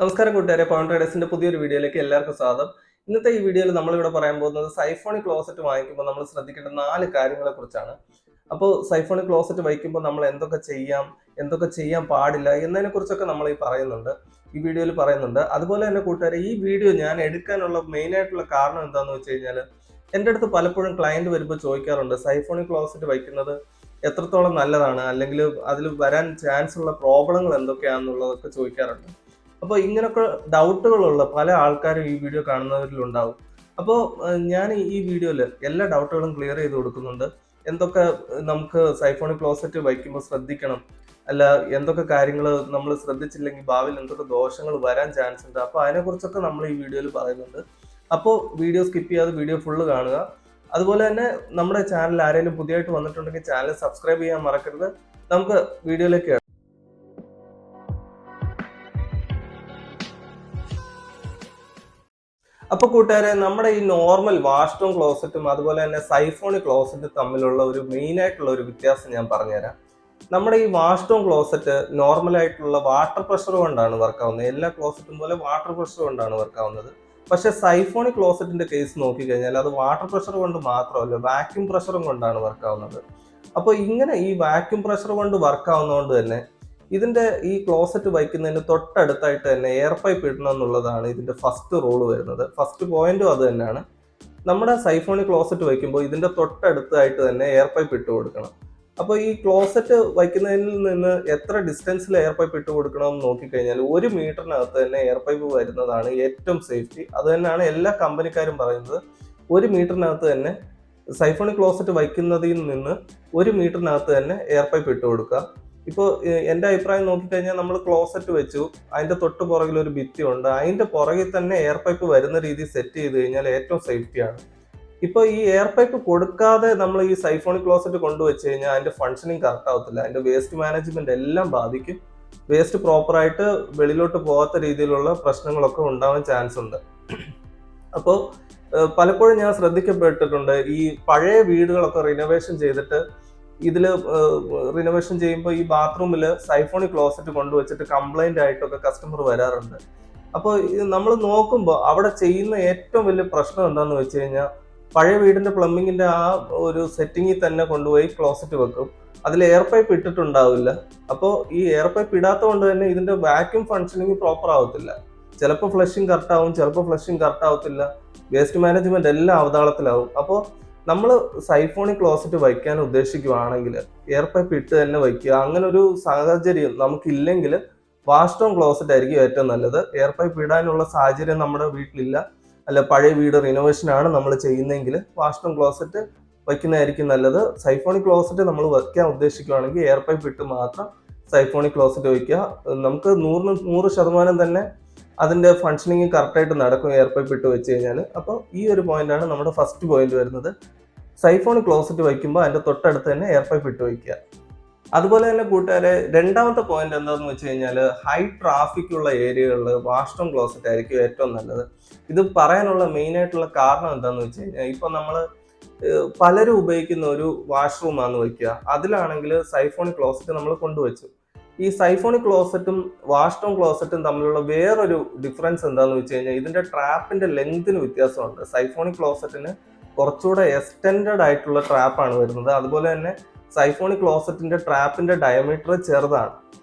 നമസ്കാരം കൂട്ടുകാരെ, പവൻ ട്രേഡേഴ്സിന്റെ പുതിയൊരു വീഡിയോയിലേക്ക് എല്ലാവർക്കും സ്വാഗതം. ഇന്നത്തെ ഈ വീഡിയോയിൽ നമ്മളിവിടെ പറയാൻ പോകുന്നത് സൈഫോണിക് ക്ലോസറ്റ് വാങ്ങിക്കുമ്പോൾ നമ്മൾ ശ്രദ്ധിക്കേണ്ട 4 കാര്യങ്ങളെ കുറിച്ചാണ്. അപ്പോൾ സൈഫോണിക് ക്ലോസറ്റ് വയ്ക്കുമ്പോൾ നമ്മൾ എന്തൊക്കെ ചെയ്യാൻ പാടില്ല എന്നതിനെ കുറിച്ചൊക്കെ നമ്മൾ ഈ വീഡിയോയിൽ പറയുന്നുണ്ട്. അതുപോലെ തന്നെ കൂട്ടുകാരെ, ഈ വീഡിയോ ഞാൻ എടുക്കാനുള്ള മെയിൻ ആയിട്ടുള്ള കാരണം എന്താണെന്ന് വെച്ച് കഴിഞ്ഞാൽ, എൻ്റെ അടുത്ത് പലപ്പോഴും ക്ലയന്റ് വരുമ്പോൾ ചോദിക്കാറുണ്ട്, സൈഫോണിക് ക്ലോസറ്റ് വയ്ക്കുന്നത് എത്രത്തോളം നല്ലതാണ്, അല്ലെങ്കിൽ അതിൽ വരാൻ ചാൻസ് ഉള്ള പ്രോബ്ലങ്ങൾ എന്തൊക്കെയാണെന്നുള്ളതൊക്കെ ചോദിക്കാറുണ്ട്. അപ്പോൾ ഇങ്ങനൊക്കെ ഡൗട്ടുകളുള്ള പല ആൾക്കാരും ഈ വീഡിയോ കാണുന്നവരിലുണ്ടാവും. അപ്പോൾ ഞാൻ ഈ വീഡിയോയിൽ എല്ലാ ഡൗട്ടുകളും ക്ലിയർ ചെയ്ത് കൊടുക്കുന്നുണ്ട്. എന്തൊക്കെ നമുക്ക് സൈഫോണിക് ക്ലോസറ്റ് വയ്ക്കുമ്പോൾ ശ്രദ്ധിക്കണം, അല്ല എന്തൊക്കെ കാര്യങ്ങൾ നമ്മൾ ശ്രദ്ധിച്ചില്ലെങ്കിൽ ഭാവിയിൽ എന്തൊക്കെ ദോഷങ്ങൾ വരാൻ ചാൻസ് ഉണ്ട്, അപ്പോൾ അതിനെക്കുറിച്ചൊക്കെ നമ്മൾ ഈ വീഡിയോയിൽ പറയുന്നുണ്ട്. അപ്പോൾ വീഡിയോ സ്കിപ്പ് ചെയ്യാതെ വീഡിയോ ഫുള്ള് കാണുക. അതുപോലെ തന്നെ നമ്മുടെ ചാനൽ ആരെങ്കിലും പുതിയതായിട്ട് വന്നിട്ടുണ്ടെങ്കിൽ ചാനൽ സബ്സ്ക്രൈബ് ചെയ്യാൻ മറക്കരുത്. നമുക്ക് വീഡിയോയിലേക്ക്. അപ്പൊ കൂട്ടുകാരെ, നമ്മുടെ ഈ നോർമൽ വാഷ്റൂം ക്ലോസറ്റും അതുപോലെ തന്നെ സൈഫോണിക് ക്ലോസറ്റും തമ്മിലുള്ള ഒരു മെയിൻ ആയിട്ടുള്ള ഒരു വ്യത്യാസം ഞാൻ പറഞ്ഞുതരാം. നമ്മുടെ ഈ വാഷ്റൂം ക്ലോസറ്റ് നോർമൽ ആയിട്ടുള്ള വാട്ടർ പ്രഷർ കൊണ്ടാണ് വർക്കാവുന്നത്. എല്ലാ ക്ലോസറ്റും പോലെ വാട്ടർ പ്രഷർ കൊണ്ടാണ് വർക്കാവുന്നത്. പക്ഷെ സൈഫോണിക് ക്ലോസറ്റിന്റെ കേസ് നോക്കിക്കഴിഞ്ഞാൽ അത് വാട്ടർ പ്രഷർ കൊണ്ട് മാത്രമല്ല, വാക്യൂം പ്രഷറും കൊണ്ടാണ് വർക്കാവുന്നത്. അപ്പോൾ ഇങ്ങനെ ഈ വാക്യൂം പ്രഷർ കൊണ്ട് വർക്കാവുന്നതുകൊണ്ട് തന്നെ ഇതിന്റെ ഈ ക്ലോസറ്റ് വയ്ക്കുന്നതിന് തൊട്ടടുത്തായിട്ട് തന്നെ എയർ പൈപ്പ് ഇടണം എന്നുള്ളതാണ് ഇതിന്റെ ഫസ്റ്റ് റൂള് വരുന്നത്. ഫസ്റ്റ് പോയിന്റും അത് തന്നെയാണ്. നമ്മുടെ സൈഫോണിക് ക്ലോസറ്റ് വയ്ക്കുമ്പോൾ ഇതിന്റെ തൊട്ടടുത്തായിട്ട് തന്നെ എയർ പൈപ്പ് ഇട്ട് കൊടുക്കണം. അപ്പോൾ ഈ ക്ലോസറ്റ് വയ്ക്കുന്നതിൽ നിന്ന് എത്ര ഡിസ്റ്റൻസിൽ എയർ പൈപ്പ് ഇട്ട് കൊടുക്കണം എന്ന് നോക്കിക്കഴിഞ്ഞാൽ 1 മീറ്ററിനകത്ത് തന്നെ എയർ പൈപ്പ് വരുന്നതാണ് ഏറ്റവും സേഫ്റ്റി. അത് തന്നെയാണ് എല്ലാ കമ്പനിക്കാരും പറയുന്നത്. 1 മീറ്ററിനകത്ത് തന്നെ സൈഫോണിക് ക്ലോസറ്റ് വയ്ക്കുന്നതിൽ നിന്ന് 1 മീറ്ററിനകത്ത് തന്നെ എയർ പൈപ്പ് ഇട്ട് കൊടുക്കുക. ഇപ്പോൾ എൻ്റെ അഭിപ്രായം നോക്കിക്കഴിഞ്ഞാൽ, നമ്മൾ ക്ലോസറ്റ് വെച്ചു, അതിൻ്റെ തൊട്ട് പുറകിൽ ഒരു ഭിത്തി ഉണ്ട്, അതിൻ്റെ പുറകിൽ തന്നെ എയർ പൈപ്പ് വരുന്ന രീതി സെറ്റ് ചെയ്ത് കഴിഞ്ഞാൽ ഏറ്റവും സേഫ്റ്റിയാണ്. ഇപ്പോൾ ഈ എയർ പൈപ്പ് കൊടുക്കാതെ നമ്മൾ ഈ സൈഫോണിക് ക്ലോസറ്റ് കൊണ്ടുവച്ച് കഴിഞ്ഞാൽ അതിൻ്റെ ഫങ്ഷനിങ് കറക്റ്റ് ആവത്തില്ല. അതിൻ്റെ വേസ്റ്റ് മാനേജ്മെന്റ് എല്ലാം ബാധിക്കും. വേസ്റ്റ് പ്രോപ്പറായിട്ട് വെളിയിലോട്ട് പോകാത്ത രീതിയിലുള്ള പ്രശ്നങ്ങളൊക്കെ ഉണ്ടാവാൻ ചാൻസ് ഉണ്ട്. അപ്പോൾ പലപ്പോഴും ഞാൻ ശ്രദ്ധിക്കപ്പെട്ടിട്ടുണ്ട്, ഈ പഴയ വീടുകളൊക്കെ റിനോവേഷൻ ചെയ്തിട്ട് റിനോവേഷൻ ചെയ്യുമ്പോൾ ഈ ബാത്റൂമിൽ സൈഫോണിക് ക്ലോസറ്റ് കൊണ്ടുവച്ചിട്ട് കംപ്ലൈന്റ് ആയിട്ടൊക്കെ കസ്റ്റമർ വരാറുണ്ട്. അപ്പോൾ നമ്മൾ നോക്കുമ്പോൾ അവിടെ ചെയ്യുന്ന ഏറ്റവും വലിയ പ്രശ്നം എന്താണെന്ന് വെച്ച് കഴിഞ്ഞാൽ, പഴയ വീടിന്റെ പ്ലംബിങ്ങിന്റെ ആ ഒരു സെറ്റിങ്ങിൽ തന്നെ കൊണ്ടുപോയി ക്ലോസറ്റ് വെക്കും, അതിൽ എയർ പൈപ്പ് ഇട്ടിട്ടുണ്ടാവില്ല. അപ്പോൾ ഈ എയർ പൈപ്പ് ഇടാത്തത് കൊണ്ട് തന്നെ ഇതിന്റെ വാക്യൂം ഫങ്ഷനിങ് പ്രോപ്പർ ആവത്തില്ല. ചിലപ്പോൾ ഫ്ലഷിങ് കറക്റ്റ് ആവും, ചിലപ്പോൾ ഫ്ലഷിങ് കറക്റ്റ് ആവത്തില്ല. വേസ്റ്റ് മാനേജ്മെന്റ് എല്ലാം അവതാളത്തിലാവും. അപ്പോൾ നമ്മൾ സൈഫോണിക് ക്ലോസറ്റ് വയ്ക്കാൻ ഉദ്ദേശിക്കുകയാണെങ്കിൽ എയർ പൈപ്പ് ഇട്ട് തന്നെ വയ്ക്കുക. അങ്ങനെ ഒരു സാഹചര്യം നമുക്കില്ലെങ്കിൽ വാഷ്റൂം ക്ലോസറ്റ് ആയിരിക്കും ഏറ്റവും നല്ലത്. എയർ പൈപ്പ് ഇടാനുള്ള സാഹചര്യം നമ്മുടെ വീട്ടിലില്ല, അല്ല പഴയ വീട് റിനോവേഷൻ ആണ് നമ്മൾ ചെയ്യുന്നതെങ്കിൽ വാഷ്റൂം ക്ലോസറ്റ് വയ്ക്കുന്നതായിരിക്കും നല്ലത്. സൈഫോണിക് ക്ലോസറ്റ് നമ്മൾ വയ്ക്കാൻ ഉദ്ദേശിക്കുകയാണെങ്കിൽ എയർ പൈപ്പ് ഇട്ട് മാത്രം സൈഫോണിക് ക്ലോസറ്റ് വയ്ക്കുക. നമുക്ക് 100% തന്നെ അതിന്റെ ഫങ്ഷനിങ് കറക്റ്റായിട്ട് നടക്കും എയർ പൈപ്പ് ഇട്ട് വെച്ച് കഴിഞ്ഞാൽ. അപ്പോൾ ഈ ഒരു പോയിന്റാണ് നമ്മുടെ ഫസ്റ്റ് പോയിന്റ് വരുന്നത്. സൈഫോണിക് ക്ലോസറ്റ് വയ്ക്കുമ്പോൾ അതിന്റെ തൊട്ടടുത്ത് തന്നെ എയർ പൈപ്പ് ഇട്ട് വയ്ക്കുക. അതുപോലെ തന്നെ കൂട്ടുകാരെ, രണ്ടാമത്തെ പോയിന്റ് എന്താണെന്ന് വെച്ച് കഴിഞ്ഞാൽ, ഹൈ ട്രാഫിക് ഉള്ള ഏരിയകളിൽ വാഷ്റൂം ക്ലോസറ്റ് ആയിരിക്കും ഏറ്റവും നല്ലത്. ഇത് പറയാനുള്ള മെയിൻ ആയിട്ടുള്ള കാരണം എന്താണെന്ന് വെച്ച് കഴിഞ്ഞാൽ, ഇപ്പൊ നമ്മൾ പലരും ഉപയോഗിക്കുന്ന ഒരു വാഷ്റൂം ആണെന്ന് വയ്ക്കുക, അതിലാണെങ്കിൽ സൈഫോണിക് ക്ലോസറ്റ് നമ്മൾ കൊണ്ടുവച്ചു. ഈ സൈഫോണിക് ക്ലോസറ്റും വാഷ്റൂം ക്ലോസറ്റും തമ്മിലുള്ള വേറൊരു ഡിഫറൻസ് എന്താണെന്ന് വെച്ച് കഴിഞ്ഞാൽ, ഇതിന്റെ ട്രാപ്പിന്റെ ലെങ്തിന് വ്യത്യാസമുണ്ട്. സൈഫോണിക് ക്ലോസറ്റിന് കുറച്ചുകൂടെ എക്സ്റ്റെൻഡഡ് ആയിട്ടുള്ള ട്രാപ്പാണ് വരുന്നത്. അതുപോലെ തന്നെ സൈഫോണിക് ക്ലോസറ്റിന്റെ ട്രാപ്പിന്റെ ഡയമീറ്റർ ചെറുതാണ്.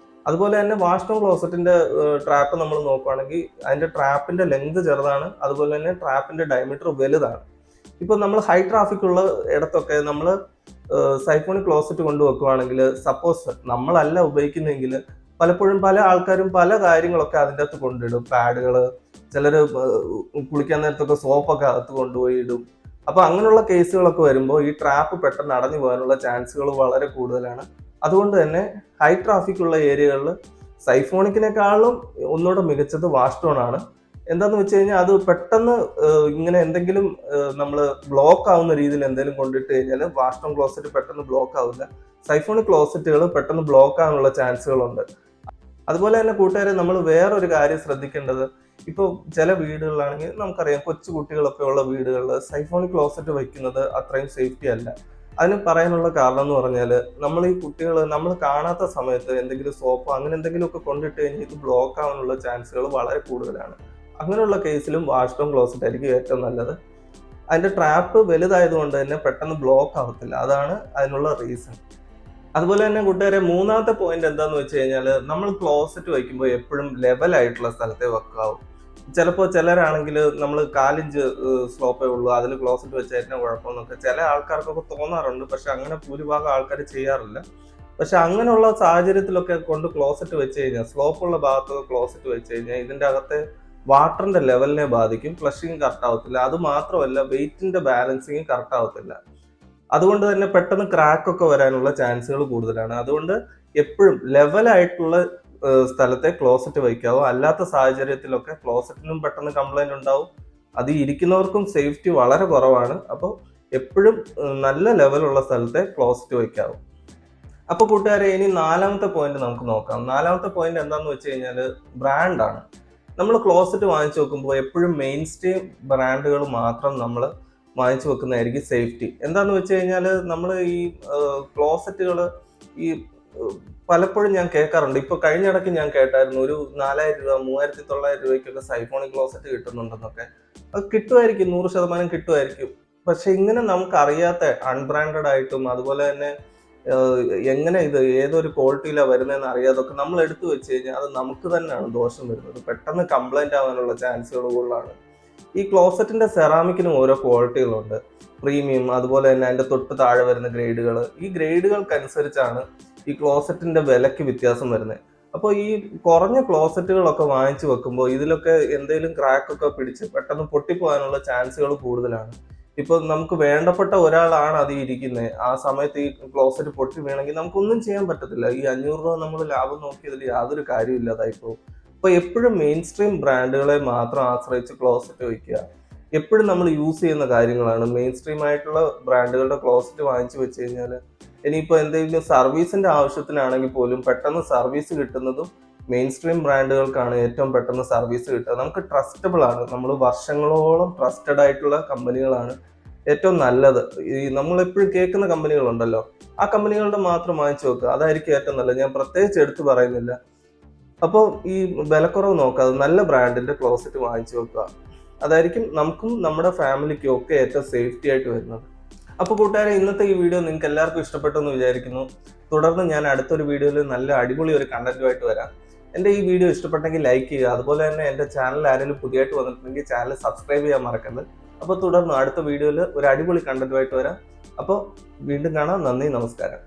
അതുപോലെ തന്നെ വാഷ്റൂം ക്ലോസറ്റിന്റെ ട്രാപ്പ് നമ്മൾ നോക്കുകയാണെങ്കിൽ അതിന്റെ ട്രാപ്പിന്റെ ലെങ്ത് ചെറുതാണ്, അതുപോലെ തന്നെ ട്രാപ്പിന്റെ ഡയമീറ്റർ വലുതാണ്. ഇപ്പൊ നമ്മൾ ഹൈ ട്രാഫിക് ഉള്ള ഇടത്തൊക്കെ നമ്മൾ സൈഫോണിക് ക്ലോസറ്റ് കൊണ്ടുവെക്കുകയാണെങ്കിൽ, സപ്പോസ് നമ്മളല്ല ഉപയോഗിക്കുന്നെങ്കിൽ പലപ്പോഴും പല ആൾക്കാരും പല കാര്യങ്ങളൊക്കെ അതിൻ്റെ അകത്ത് കൊണ്ടിടും. പാഡുകൾ, ചിലർ കുളിക്കാൻ നേരത്തൊക്കെ സോപ്പൊക്കെ അകത്ത് കൊണ്ടുപോയി ഇടും. അപ്പൊ അങ്ങനെയുള്ള കേസുകളൊക്കെ വരുമ്പോൾ ഈ ട്രാപ്പ് പെട്ടെന്ന് അടഞ്ഞു പോകാനുള്ള ചാൻസുകൾ വളരെ കൂടുതലാണ്. അതുകൊണ്ട് തന്നെ ഹൈ ട്രാഫിക് ഉള്ള ഏരിയകളിൽ സൈഫോണിക്കിനേക്കാളും ഒന്നുകൂടെ മികച്ചത് വാഷ്റൂം ആണ്. എന്താന്ന് വെച്ച് കഴിഞ്ഞാൽ, അത് പെട്ടെന്ന് ഇങ്ങനെ എന്തെങ്കിലും നമ്മൾ ബ്ലോക്ക് ആവുന്ന രീതിയിൽ എന്തെങ്കിലും കൊണ്ടിട്ട് കഴിഞ്ഞാൽ വാഷ്റൂം ക്ലോസറ്റ് പെട്ടെന്ന് ബ്ലോക്ക് ആവില്ല. സൈഫോണിക് ക്ലോസറ്റുകൾ പെട്ടെന്ന് ബ്ലോക്ക് ആവാനുള്ള ചാൻസുകളുണ്ട്. അതുപോലെ തന്നെ കൂട്ടുകാരെ, നമ്മൾ വേറൊരു കാര്യം ശ്രദ്ധിക്കേണ്ടത്, ഇപ്പോൾ ചില വീടുകളിലാണെങ്കിൽ നമുക്കറിയാം, കൊച്ചു കുട്ടികളൊക്കെ ഉള്ള വീടുകളിൽ സൈഫോണിക് ക്ലോസറ്റ് വയ്ക്കുന്നത് അത്രയും സേഫ്റ്റി അല്ല. അതിന് പറയാനുള്ള കാരണം എന്ന് പറഞ്ഞാൽ നമ്മൾ ഈ കുട്ടികൾ നമ്മൾ കാണാത്ത സമയത്ത് എന്തെങ്കിലും സോപ്പോ അങ്ങനെ എന്തെങ്കിലുമൊക്കെ കൊണ്ടിട്ട് കഴിഞ്ഞാൽ ഇത് ബ്ലോക്ക് ആവാനുള്ള ചാൻസുകൾ വളരെ കൂടുതലാണ്. അങ്ങനെയുള്ള കേസിലും വാഷ്ഡൗൺ ക്ലോസറ്റ് ആയിരിക്കും ഏറ്റവും നല്ലത്. അതിന്റെ ട്രാപ്പ് വലുതായതുകൊണ്ട് തന്നെ പെട്ടെന്ന് ബ്ലോക്ക് ആവത്തില്ല. അതാണ് അതിനുള്ള റീസൺ. അതുപോലെ തന്നെ കൂട്ടുകാരെ, മൂന്നാമത്തെ പോയിന്റ് എന്താന്ന് വെച്ച് കഴിഞ്ഞാൽ നമ്മൾ ക്ലോസറ്റ് വയ്ക്കുമ്പോൾ എപ്പോഴും ലെവൽ ആയിട്ടുള്ള സ്ഥലത്തെ വെക്കാവും. ചിലപ്പോൾ ചിലരാണെങ്കിൽ നമ്മൾ 4 ഇഞ്ച് സ്ലോപ്പേ ഉള്ളൂ, അതിൽ ക്ലോസറ്റ് വെച്ച് ഏറ്റവും കുഴപ്പമെന്നൊക്കെ ചില ആൾക്കാർക്കൊക്കെ തോന്നാറുണ്ട്. പക്ഷെ അങ്ങനെ ഭൂരിഭാഗം ആൾക്കാർ ചെയ്യാറില്ല. പക്ഷെ അങ്ങനെയുള്ള സാഹചര്യത്തിലൊക്കെ കൊണ്ട് ക്ലോസറ്റ് വെച്ച് കഴിഞ്ഞാൽ, സ്ലോപ്പുള്ള ഭാഗത്തൊക്കെ ക്ലോസറ്റ് വെച്ച് കഴിഞ്ഞാൽ ഇതിന്റെ അകത്തെ വാട്ടറിന്റെ ലെവലിനെ ബാധിക്കും, ഫ്ലഷിങ് കറക്റ്റ് ആവത്തില്ല. അത് മാത്രമല്ല വെയിറ്റിന്റെ ബാലൻസിങ് കറക്റ്റ് ആവത്തില്ല. അതുകൊണ്ട് തന്നെ പെട്ടെന്ന് ക്രാക്ക് ഒക്കെ വരാനുള്ള ചാൻസുകൾ കൂടുതലാണ്. അതുകൊണ്ട് എപ്പോഴും ലെവലായിട്ടുള്ള സ്ഥലത്തെ ക്ലോസറ്റ് വയ്ക്കാവോ. അല്ലാത്ത സാഹചര്യത്തിലൊക്കെ ക്ലോസറ്റിനും പെട്ടെന്ന് കംപ്ലൈന്റ് ഉണ്ടാവും. അത് ഇരിക്കുന്നവർക്കും സേഫ്റ്റി വളരെ കുറവാണ്. അപ്പോൾ എപ്പോഴും നല്ല ലെവലുള്ള സ്ഥലത്തെ ക്ലോസറ്റ് വയ്ക്കാവൂ. അപ്പൊ കൂട്ടുകാരെ, ഇനി നാലാമത്തെ പോയിന്റ് നമുക്ക് നോക്കാം. നാലാമത്തെ പോയിന്റ് എന്താന്ന് വെച്ച് കഴിഞ്ഞാൽ ബ്രാൻഡാണ്. നമ്മൾ ക്ലോസറ്റ് വാങ്ങിച്ചു വെക്കുമ്പോൾ എപ്പോഴും മെയിൻ സ്ട്രീം ബ്രാൻഡുകൾ മാത്രം നമ്മൾ വാങ്ങിച്ചു വെക്കുന്നതായിരിക്കും സേഫ്റ്റി. എന്താന്ന് വെച്ച് കഴിഞ്ഞാൽ നമ്മൾ ഈ ക്ലോസറ്റുകൾ ഈ പലപ്പോഴും ഞാൻ കേൾക്കാറുണ്ട്. ഇപ്പൊ കഴിഞ്ഞിടയ്ക്ക് ഞാൻ കേട്ടായിരുന്നു ഒരു 4000 രൂപ 3900 രൂപയ്ക്കൊക്കെ സൈഫോണിക് ക്ലോസറ്റ് കിട്ടുന്നുണ്ടെന്നൊക്കെ. അത് കിട്ടുമായിരിക്കും, 100% കിട്ടുമായിരിക്കും. പക്ഷെ ഇങ്ങനെ നമുക്ക് അറിയാത്ത അൺബ്രാൻഡഡ് ആയിട്ടും അതുപോലെ തന്നെ എങ്ങനെ ഇത് ഏതൊരു ക്വാളിറ്റിയിലാണ് വരുന്നതെന്ന് അറിയാതൊക്കെ നമ്മൾ എടുത്തു വെച്ച് കഴിഞ്ഞാൽ അത് നമുക്ക് തന്നെയാണ് ദോഷം വരുന്നത്. പെട്ടെന്ന് കംപ്ലൈന്റ് ആവാനുള്ള ചാൻസുകൾ കൂടുതലാണ്. ഈ ക്ലോസറ്റിന്റെ സെറാമിക്കിനും ഓരോ ക്വാളിറ്റികളുണ്ട്, പ്രീമിയം, അതുപോലെ തന്നെ അതിന്റെ തൊട്ട് താഴെ വരുന്ന ഗ്രേഡുകൾ. ഈ ഗ്രേഡുകൾക്കനുസരിച്ചാണ് ഈ ക്ലോസറ്റിന്റെ വിലക്ക് വ്യത്യാസം വരുന്നത്. അപ്പോൾ ഈ കുറഞ്ഞ ക്ലോസറ്റുകളൊക്കെ വാങ്ങിച്ചു വെക്കുമ്പോൾ ഇതിലൊക്കെ എന്തെങ്കിലും ക്രാക്കൊക്കെ പിടിച്ച് പെട്ടെന്ന് പൊട്ടിപ്പോകാനുള്ള ചാൻസുകൾ കൂടുതലാണ്. ഇപ്പൊ നമുക്ക് വേണ്ടപ്പെട്ട ഒരാളാണ് അത് ഇരിക്കുന്നത്, ആ സമയത്ത് ഈ ക്ലോസറ്റ് പൊട്ടി വീണെങ്കിൽ നമുക്കൊന്നും ചെയ്യാൻ പറ്റത്തില്ല. ഈ 500 രൂപ നമ്മൾ ലാഭം നോക്കിയതിൽ യാതൊരു കാര്യമില്ലാതായിപ്പോ. അപ്പൊ എപ്പോഴും മെയിൻ സ്ട്രീം ബ്രാൻഡുകളെ മാത്രം ആശ്രയിച്ച് ക്ലോസറ്റ് വയ്ക്കുക. എപ്പോഴും നമ്മൾ യൂസ് ചെയ്യുന്ന കാര്യങ്ങളാണ് മെയിൻ സ്ട്രീം ആയിട്ടുള്ള ബ്രാൻഡുകളുടെ ക്ലോസറ്റ് വാങ്ങിച്ചു വെച്ച് കഴിഞ്ഞാൽ ഇനിയിപ്പോൾ എന്തെങ്കിലും സർവീസിന്റെ ആവശ്യത്തിനാണെങ്കിൽ പോലും പെട്ടെന്ന് സർവീസ് കിട്ടുന്നതും മെയിൻ സ്ട്രീം ബ്രാൻഡുകൾക്കാണ് ഏറ്റവും പെട്ടെന്ന് സർവീസ് കിട്ടുക. നമുക്ക് ട്രസ്റ്റബിൾ ആണ്, നമ്മൾ വർഷങ്ങളോളം ട്രസ്റ്റഡ് ആയിട്ടുള്ള കമ്പനികളാണ് ഏറ്റവും നല്ലത്. ഈ നമ്മൾ എപ്പോഴും കേൾക്കുന്ന കമ്പനികളുണ്ടല്ലോ, ആ കമ്പനികളുടെ മാത്രം വാങ്ങിച്ചു വെക്കുക, അതായിരിക്കും ഏറ്റവും നല്ലത്. ഞാൻ പ്രത്യേകിച്ച് എടുത്തു പറയുന്നില്ല. അപ്പോൾ ഈ വിലക്കുറവ് നോക്കാതെ നല്ല ബ്രാൻഡിന്റെ ക്ലോസറ്റ് വാങ്ങിച്ചു വെക്കുക, അതായിരിക്കും നമുക്കും നമ്മുടെ ഫാമിലിക്കും ഒക്കെ ഏറ്റവും സേഫ്റ്റി ആയിട്ട് വരുന്നത്. അപ്പോൾ കൂട്ടുകാരെ, ഇന്നത്തെ ഈ വീഡിയോ നിങ്ങൾക്ക് എല്ലാവർക്കും ഇഷ്ടപ്പെട്ടു എന്ന് വിചാരിക്കുന്നു. തുടർന്ന് ഞാൻ അടുത്തൊരു വീഡിയോയിൽ നല്ല അടിപൊളി ഒരു കണ്ടന്റുമായിട്ട് വരാം. എൻ്റെ ഈ വീഡിയോ ഇഷ്ടപ്പെട്ടെങ്കിൽ ലൈക്ക് ചെയ്യുക. അതുപോലെ തന്നെ എൻ്റെ ചാനൽ ആരെങ്കിലും പുതിയതായിട്ട് വന്നിട്ടുണ്ടെങ്കിൽ ചാനൽ സബ്സ്ക്രൈബ് ചെയ്യാൻ മറക്കരുത്. അപ്പോൾ തുടർന്ന് അടുത്ത വീഡിയോയിൽ ഒരു അടിപൊളി കണ്ടന്റുമായിട്ട് വരാം. അപ്പോൾ വീണ്ടും കാണാം. നന്ദി, നമസ്കാരം.